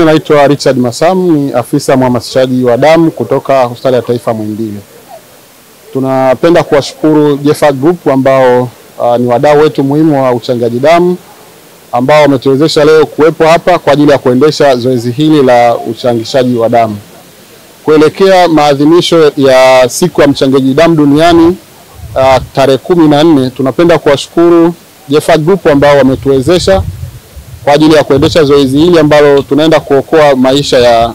Mimi naitwa Richard Masamu, ni afisa mhamasishaji wa damu kutoka Hospitali ya Taifa Muhimbili. Tunapenda kuwashukuru Jefferg Group ambao ni wadau wetu muhimu wa uchangiaji damu ambao wametuwezesha leo kuwepo hapa kwa ajili ya kuendesha zoezi hili la uchangishaji wa damu. Kuelekea maadhimisho ya siku ya mchangiaji damu duniani tarehe 14, tunapenda kuwashukuru Jefferg Group ambao wametuwezesha kwa ajili ya kuendesha zoezi hili ambalo tunaenda kuokoa maisha ya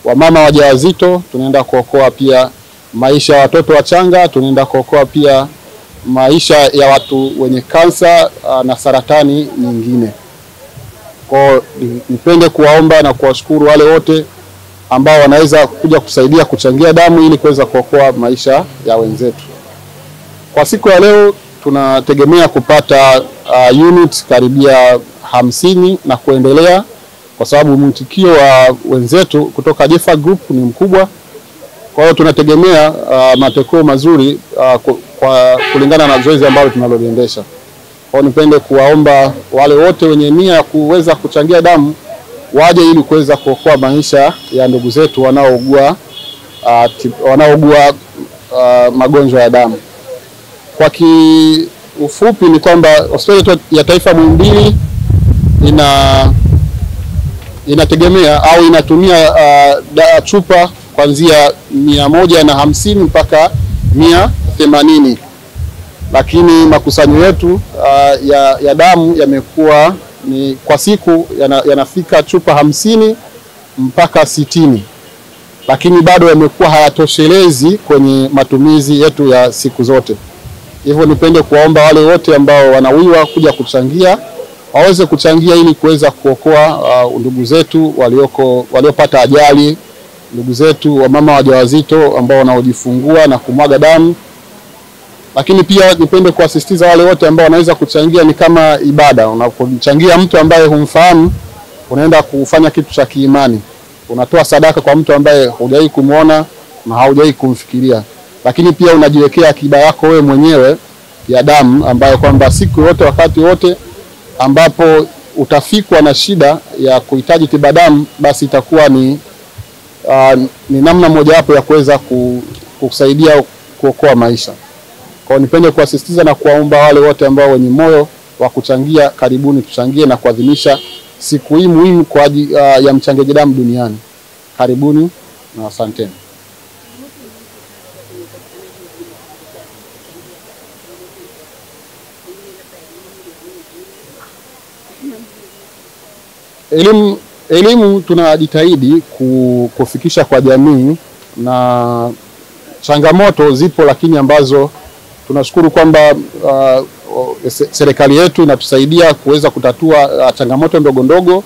wamama wajawazito, tunaenda kuokoa pia maisha ya watoto wachanga, tunaenda kuokoa pia maisha ya watu wenye kansa na saratani nyingine. Kwa nipende kuwaomba na kuwashukuru wale wote ambao wanaweza kuja kusaidia kuchangia damu ili kuweza kuokoa maisha ya wenzetu. Kwa siku ya leo tunategemea kupata unit karibia 50 na kuendelea, kwa sababu mwitikio wa wenzetu kutoka Jefferg Group ni mkubwa. Kwa hiyo tunategemea matokeo mazuri kwa kulingana na zoezi ambalo tunaloendesha. Kwa hiyo nipende kuwaomba wale wote wenye nia ya kuweza kuchangia damu waje ili kuweza kuokoa maisha ya ndugu zetu wanaougua magonjwa ya damu. Kwa kiufupi ni kwamba Hospitali ya Taifa Muhimbili inategemea au inatumia chupa kuanzia 150 mpaka 180, lakini makusanyo yetu ya damu yamekuwa ni kwa siku yanafika chupa 50 mpaka 60, lakini bado yamekuwa hayatoshelezi kwenye matumizi yetu ya siku zote. Hivyo nipende kuwaomba wale wote ambao wanawiwa kuja kuchangia waweze kuchangia ili kuweza kuokoa ndugu zetu waliopata ajali, ndugu zetu wamama wajawazito ambao wanaojifungua na kumwaga damu. Lakini pia nipende kuasisitiza wale wote ambao wanaweza kuchangia, ni kama ibada. Unapochangia mtu ambaye humfahamu, unaenda kufanya kitu cha kiimani. Unatoa sadaka kwa mtu ambaye hujawahi kumuona na haujawahi kumfikiria. Lakini pia unajiwekea akiba yako wewe mwenyewe ya damu, ambayo kwamba siku yote, wakati wote ambapo utafikwa na shida ya kuhitaji tiba damu, basi itakuwa ni namna mojawapo ya kuweza kusaidia kuokoa maisha. Kwa nipende kuasisitiza na kuwaomba wale wote ambao wenye moyo wa kuchangia, karibuni tuchangie na kuadhimisha siku hii muhimu kwa ajili ya mchangiaji damu duniani. Karibuni na asanteni. Elimu tunajitahidi kufikisha kwa jamii, na changamoto zipo, lakini ambazo tunashukuru kwamba serikali yetu inatusaidia kuweza kutatua changamoto ndogo ndogo,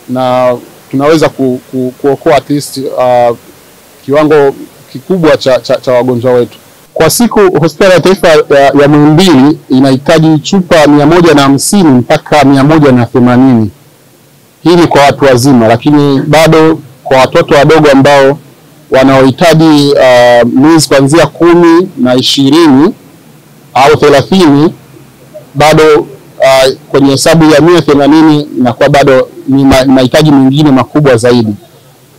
na tunaweza kuokoa at least kiwango kikubwa cha wagonjwa wetu. Kwa siku Hospitali ya Taifa ya Muhimbili inahitaji chupa 150 mpaka 180. Hii ni kwa watu wazima, lakini bado kwa watoto wadogo ambao wanaohitaji miezi kuanzia 10 na 20 au 30, bado kwenye hesabu ya 180 na kwa bado ni mahitaji mengine makubwa zaidi.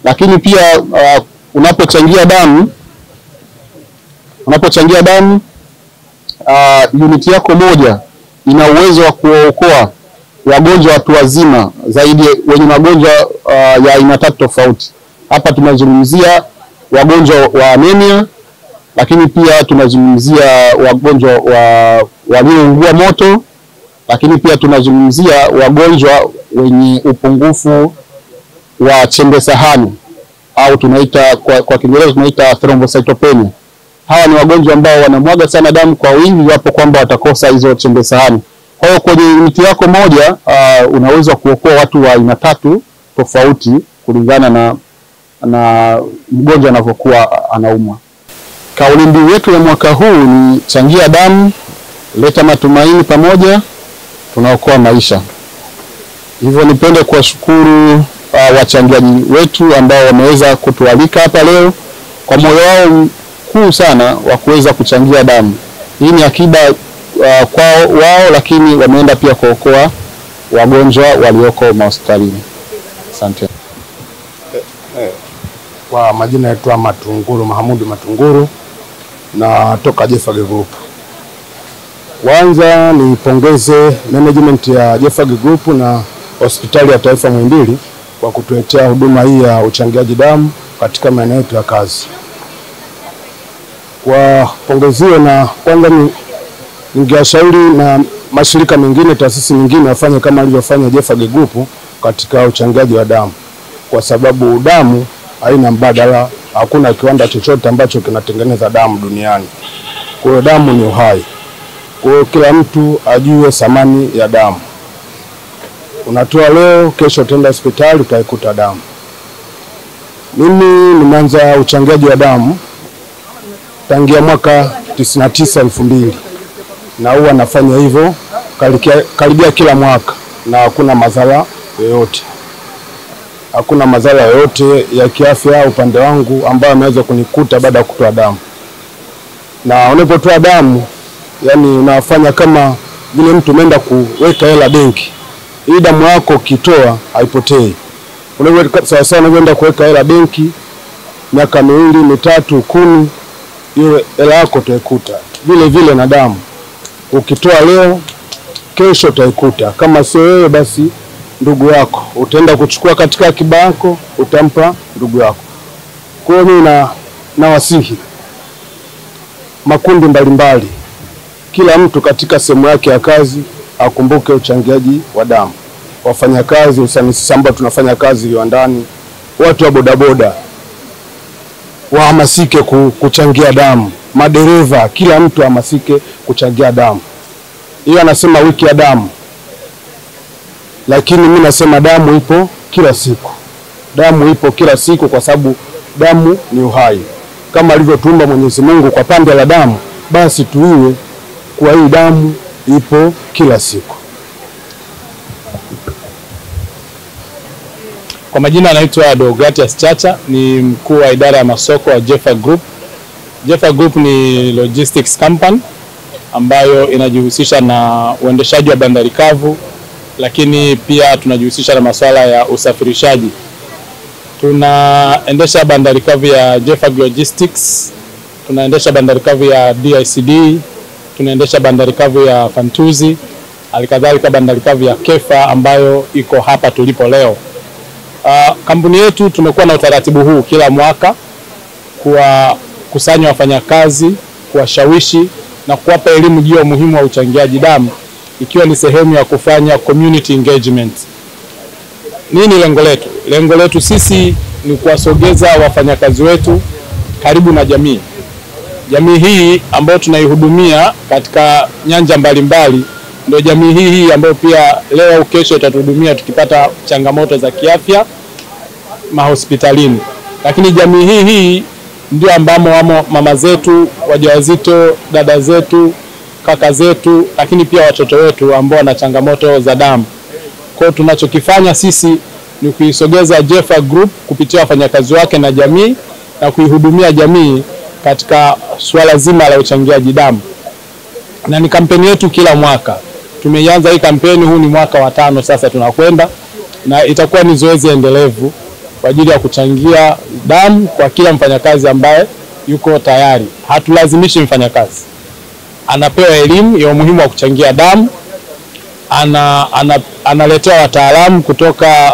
Lakini pia unapochangia damu unit yako moja ina uwezo wa kuokoa wagonjwa watu wazima zaidi wenye magonjwa ya aina 3 tofauti. Hapa tunazungumzia wagonjwa wa anemia, lakini pia tunazungumzia wagonjwa walioungua moto, lakini pia tunazungumzia wagonjwa wenye upungufu wa chembe sahani au tunaita kwa Kiingereza tunaita thrombocytopenia. Hawa ni wagonjwa ambao wanamwaga sana damu kwa wingi wapo kwamba watakosa hizo chembe sahani. Kwa hiyo kwenye uniti yako moja unaweza kuokoa watu wa aina 3 tofauti kulingana na mgonjwa anavyokuwa anaumwa. Kauli mbiu yetu ya mwaka huu ni changia damu, leta matumaini, pamoja tunaokoa maisha. Hivyo nipende kuwashukuru wachangiaji wetu ambao wameweza kutualika hapa leo kwa moyo wao kuu sana wa kuweza kuchangia damu. Hii ni akiba kwao wao, lakini wameenda pia kuokoa wagonjwa walioko hospitalini. Asante. Kwa majina yetu Matunguru, Mahamudu Matunguru, na toka Jeffag Group. Kwanza nipongeze management ya Jeffag Group na hospitali ya taifa Muhimbili kwa kutuletea huduma hii ya uchangiaji damu katika maeneo yetu ya kazi. Kwa pongezio, na kwanza ningeashauri na mashirika mengine, taasisi nyingine wafanye kama alivyofanya Jeffag Group katika uchangiaji wa damu, kwa sababu damu haina mbadala. Hakuna kiwanda chochote ambacho kinatengeneza damu duniani. Kwa hiyo damu ni uhai. Kwa hiyo kila mtu ajue thamani ya damu. Unatoa leo, kesho utaenda hospitali utaikuta damu. Mimi nimeanza uchangiaji wa damu tangia mwaka 99-2000, na huwa nafanya hivyo karibia kila mwaka, na hakuna madhara yoyote. Hakuna madhara yoyote ya kiafya upande wangu ambayo ameweza kunikuta baada ya kutoa damu. Na unapotoa damu, yani unafanya kama vile mtu umeenda kuweka hela benki. Hii damu yako kitoa haipotei. Unaweza sawa unaenda kuweka hela benki miaka 2, 3, 10, hiyo hela yako utaikuta. Vile vile na damu, ukitoa leo, kesho utaikuta. Kama sio wewe, basi ndugu yako utaenda kuchukua katika akiba yako, utampa ndugu yako. Kwa hiyo mimi nawasihi makundi mbalimbali, kila mtu katika sehemu yake ya kazi akumbuke uchangiaji wa damu. Wafanyakazi, usanisi ambao tunafanya kazi viwandani, watu wa bodaboda wahamasike kuchangia damu. Madereva, kila mtu hamasike kuchangia damu. Hiyo anasema wiki ya damu, lakini mimi nasema damu ipo kila siku. Damu ipo kila siku kwa sababu damu ni uhai. Kama alivyotuumba Mwenyezi Mungu kwa pande la damu, basi tuiwe kwa hii damu ipo kila siku. Kwa majina anaitwa Deogratias Chacha, ni mkuu wa idara ya masoko wa Jeffag Group. Jeffag Group ni logistics company ambayo inajihusisha na uendeshaji wa bandari kavu, lakini pia tunajihusisha na masuala ya usafirishaji. Tunaendesha bandari kavu ya Jeffag Logistics, tunaendesha bandari kavu ya DICD, tunaendesha bandari kavu ya Fantuzi, alikadhalika bandari kavu ya Kefa ambayo iko hapa tulipo leo. Kampuni yetu tumekuwa na utaratibu huu kila mwaka, kuwakusanya wafanyakazi, kuwashawishi na kuwapa elimu juu ya umuhimu wa uchangiaji damu, ikiwa ni sehemu ya kufanya community engagement. Nini lengo letu? Lengo letu sisi ni kuwasogeza wafanyakazi wetu karibu na jamii. Jamii hii ambayo tunaihudumia katika nyanja mbalimbali, ndio jamii hii ambayo pia leo au kesho itatuhudumia tukipata changamoto za kiafya mahospitalini. Lakini jamii hii ndio ambamo wamo mama zetu, wajawazito, dada zetu, kaka zetu, lakini pia watoto wetu ambao wana changamoto za damu. Kwa hiyo tunachokifanya sisi ni kuisogeza Jeffag Group kupitia wafanyakazi wake na jamii, na kuihudumia jamii katika swala zima la uchangiaji damu. Na ni kampeni yetu kila mwaka. Tumeianza hii kampeni, huu ni mwaka wa 5 sasa tunakwenda, na itakuwa ni zoezi endelevu kwa ajili ya kuchangia damu kwa kila mfanyakazi ambaye yuko tayari. Hatulazimishi mfanyakazi. Anapewa elimu ya umuhimu wa kuchangia damu, analetewa wataalamu kutoka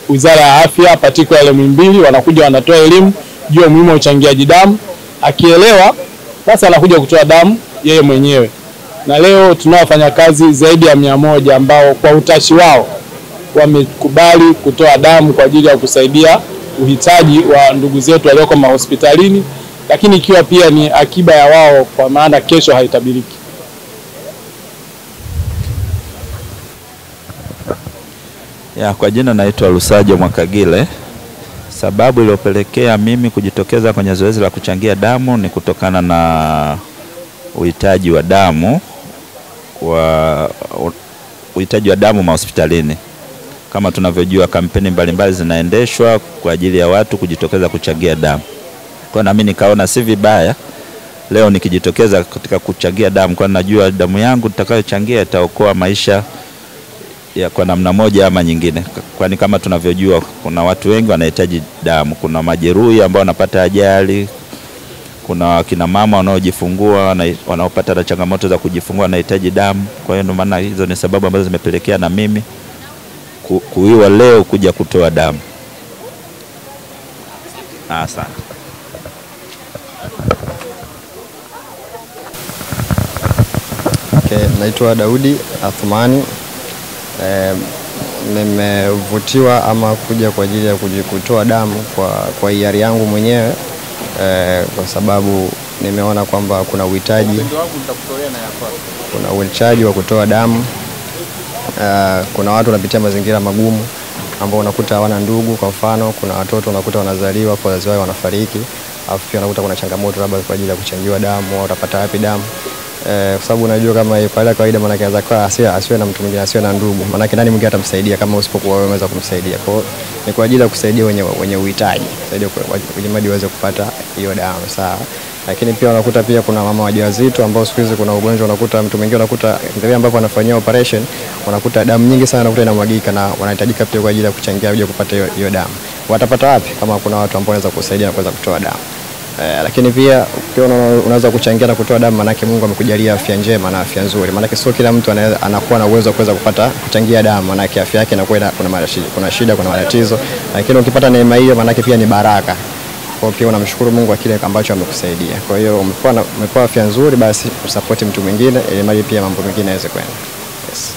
Wizara ya Afya, particularly Muhimbili, wanakuja wanatoa elimu juu ya umuhimu wa uchangiaji damu. Akielewa, basi anakuja kutoa damu yeye mwenyewe. Na leo tunao wafanyakazi zaidi ya 100 ambao kwa utashi wao wamekubali kutoa damu kwa ajili ya kusaidia uhitaji wa ndugu zetu walioko mahospitalini, lakini ikiwa pia ni akiba ya wao, kwa maana kesho haitabiriki. Kwa jina naitwa Lusajo Mwakagile. Sababu iliyopelekea mimi kujitokeza kwenye zoezi la kuchangia damu ni kutokana na uhitaji wa damu mahospitalini. Kama tunavyojua, kampeni mbalimbali zinaendeshwa kwa ajili ya watu kujitokeza kuchangia damu. Kwa nami nikaona si vibaya leo nikijitokeza katika kuchangia damu, kwa najua damu yangu nitakayochangia itaokoa maisha kwa namna moja ama nyingine, kwani kama tunavyojua kuna watu wengi wanahitaji damu. Kuna majeruhi ambao wanapata ajali, kuna kina mama wanaojifungua wanaopata na changamoto za kujifungua wanahitaji damu. Kwa hiyo ndio maana hizo ni sababu ambazo zimepelekea na mimi kuiwa leo kuja kutoa damu. Asante. Okay, naitwa Daudi Athumani. Nimevutiwa ama kuja kwa ajili ya kutoa damu kwa hiari yangu mwenyewe, kwa sababu nimeona kwamba kuna uhitaji wa kutoa damu. Kuna watu wanapitia mazingira magumu ambao unakuta hawana ndugu. Kwa mfano, kuna watoto unakuta wanazaliwa kwa wazazi wao wanafariki, alafu pia unakuta kuna changamoto labda kwa ajili ya kuchangiwa damu au utapata wapi damu. Kwa sababu unajua kama kwa kawaida maana yake kwa asiwe na mtu mwingine, asiwe na ndugu, maana yake nani mwingine atamsaidia kama usipokuwa wewe unaweza kumsaidia. Kwa hiyo ni kwa ajili ya kusaidia wenye uhitaji, kusaidia kujimadi waweze kupata hiyo damu, sawa. Lakini pia unakuta pia kuna mama wajawazito ambao siku hizi kuna ugonjwa, unakuta mtu mwingine unakuta ndio ambapo anafanyia operation, unakuta damu nyingi sana unakuta inamwagika na wanahitajika pia kwa ajili ya kuchangia kuja kupata hiyo damu. Watapata wapi kama kuna watu ambao wanaweza kusaidia na kuweza kutoa damu? Lakini pia ukiwa unaweza kuchangia na kutoa damu, maana yake Mungu amekujalia afya njema na afya nzuri. Maana yake sio kila mtu anakuwa na uwezo wa kuweza kuchangia damu, maana yake afya yake inakuwa kuna shida, kuna matatizo. Lakini ukipata neema hiyo, maana yake pia ni baraka. Kwa hiyo pia unamshukuru Mungu kwa kile ambacho amekusaidia. Kwa hiyo umepewa afya nzuri, basi usupport mtu mwingine ili mali pia mambo mengine yaweze kwenda. Yes.